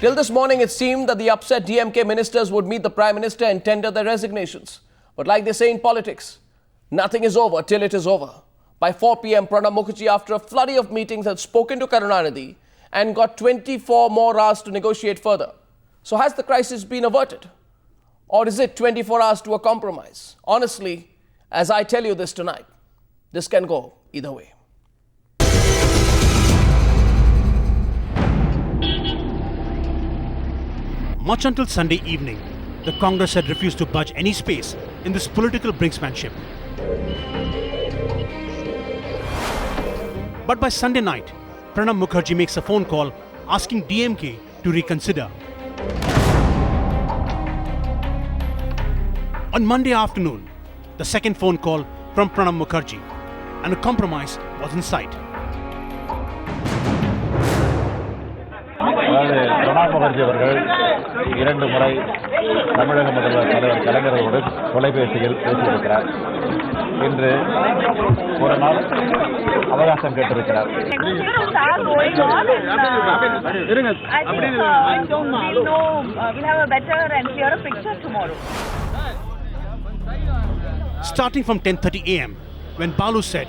Till this morning, it seemed that the upset DMK ministers would meet the Prime Minister and tender their resignations. But like they say in politics, nothing is over till it is over. By 4 p.m., Pranab Mukherjee, after a flurry of meetings, had spoken to Karunanidhi and got 24 more hours to negotiate further. So has the crisis been averted? Or is it 24 hours to a compromise? Honestly, as I tell you this tonight, this can go either way. Much until Sunday evening, the Congress had refused to budge any space in this political brinksmanship. But by Sunday night, Pranab Mukherjee makes a phone call asking DMK to reconsider. On Monday afternoon, the second phone call from Pranab Mukherjee, and a compromise was in sight. Pranab Mukherjee அவர்கள் 2 முறை தமிழக முதல்வர் தலைவர் கலைஞரோடு தொலைபேசியில் பேசியிருக்கிறார். இன்று ஒரு நாள் அவகாசம் கேட்டிருக்கிறார். Starting from 10:30 a.m., when Balu said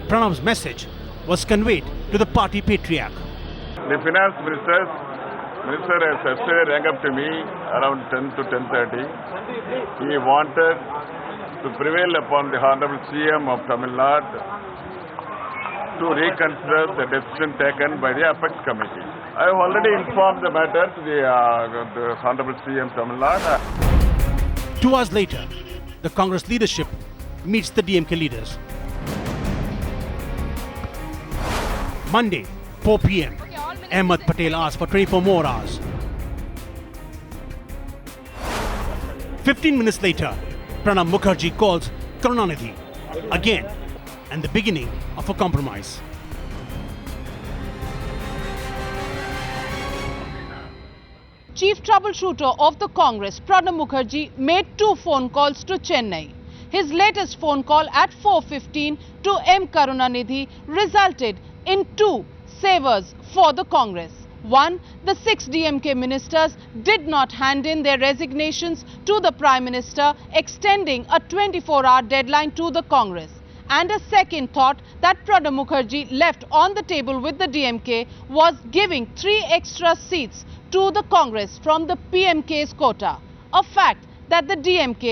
Pranab's message was conveyed to the party patriarch. The finance minister has yesterday rang up to me around 10 to 10:30. He wanted to prevail upon the Honorable CM of Tamil Nadu to reconsider the decision taken by the Apex Committee. I have already informed the matter to the Honorable CM Tamil Nadu. 2 hours later, the Congress leadership meets the DMK leaders. Monday, 4 p.m. Ahmed Patel asked for 24 more hours. 15 minutes later, Pranab Mukherjee calls Karunanidhi again, and the beginning of a compromise. Chief troubleshooter of the Congress, Pranab Mukherjee, made 2 phone calls to Chennai. His latest phone call at 4:15 to M. Karunanidhi resulted in 2 savors for the Congress. One, the 6 DMK ministers did not hand in their resignations to the Prime Minister, extending a 24-hour deadline to the Congress. And a second thought that Pranab Mukherjee left on the table with the DMK was giving 3 extra seats to the Congress from the PMK's quota, a fact that the DMK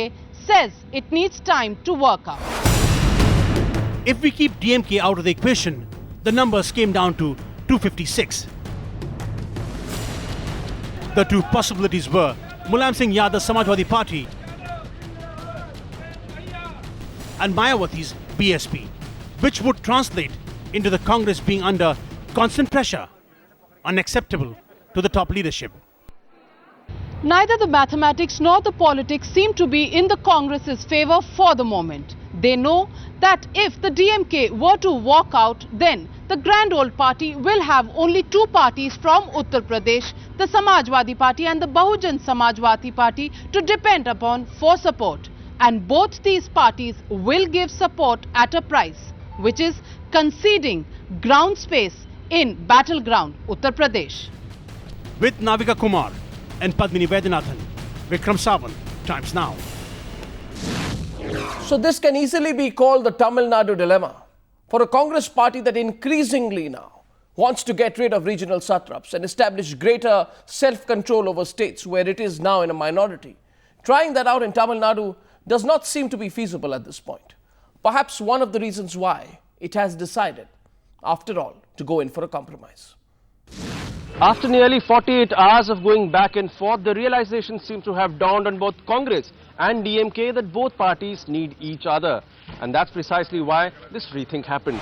says it needs time to work out. If we keep DMK out of the equation, the numbers came down to 256. The 2 possibilities were Mulayam Singh Yadav's Samajwadi Party and Mayawati's BSP, which would translate into the Congress being under constant pressure, unacceptable to the top leadership. Neither the mathematics nor the politics seem to be in the Congress's favor for the moment. They know that if the DMK were to walk out, then the grand old party will have only 2 parties from Uttar Pradesh, the Samajwadi Party and the Bahujan Samajwadi Party, to depend upon for support. And both these parties will give support at a price, which is conceding ground space in battleground Uttar Pradesh. With Navika Kumar and Padmini Vaidyanathan, Vikram Sawant, Times Now. So this can easily be called the Tamil Nadu dilemma for a Congress party that increasingly now wants to get rid of regional satraps and establish greater self-control over states where it is now in a minority. Trying that out in Tamil Nadu does not seem to be feasible at this point. Perhaps one of the reasons why it has decided, after all, to go in for a compromise. After nearly 48 hours of going back and forth, the realization seems to have dawned on both Congress and DMK that both parties need each other. And that's precisely why this rethink happened.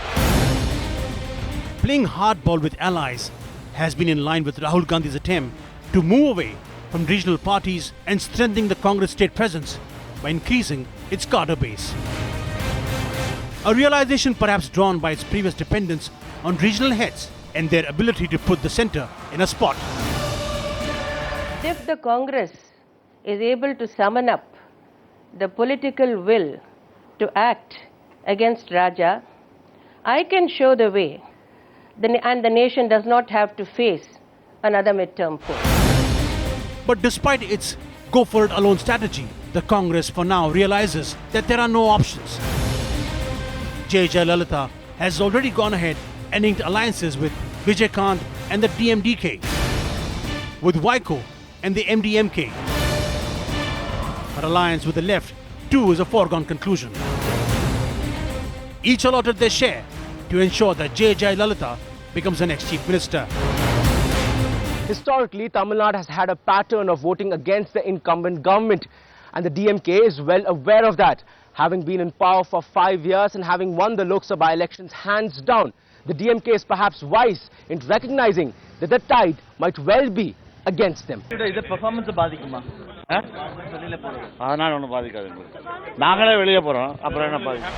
Playing hardball with allies has been in line with Rahul Gandhi's attempt to move away from regional parties and strengthening the Congress state presence by increasing its cadre base. A realization perhaps drawn by its previous dependence on regional heads and their ability to put the centre in a spot. If the Congress is able to summon up the political will to act against Raja, I can show the way, and the nation does not have to face another midterm poll. But despite its go for it alone strategy, the Congress for now realizes that there are no options. J. Jayalalitha has already gone ahead and inked alliances with Vijay and the DMDK, with Vaiko and the MDMK. Her alliance with the left too is a foregone conclusion. Each allotted their share to ensure that J. Jayalalitha becomes the next chief minister. Historically, Tamil Nadu has had a pattern of voting against the incumbent government, and the DMK is well aware of that. Having been in power for 5 years and having won the Lok Sabha elections hands down, the DMK is perhaps wise in recognizing that the tide might well be against them. இது performance பாதிக்குமா வெளியில போறது அதனால ஒன்றும் பாதிக்காது. நாங்களே வெளியே போகிறோம், அப்புறம் என்ன பாதிக்கும்?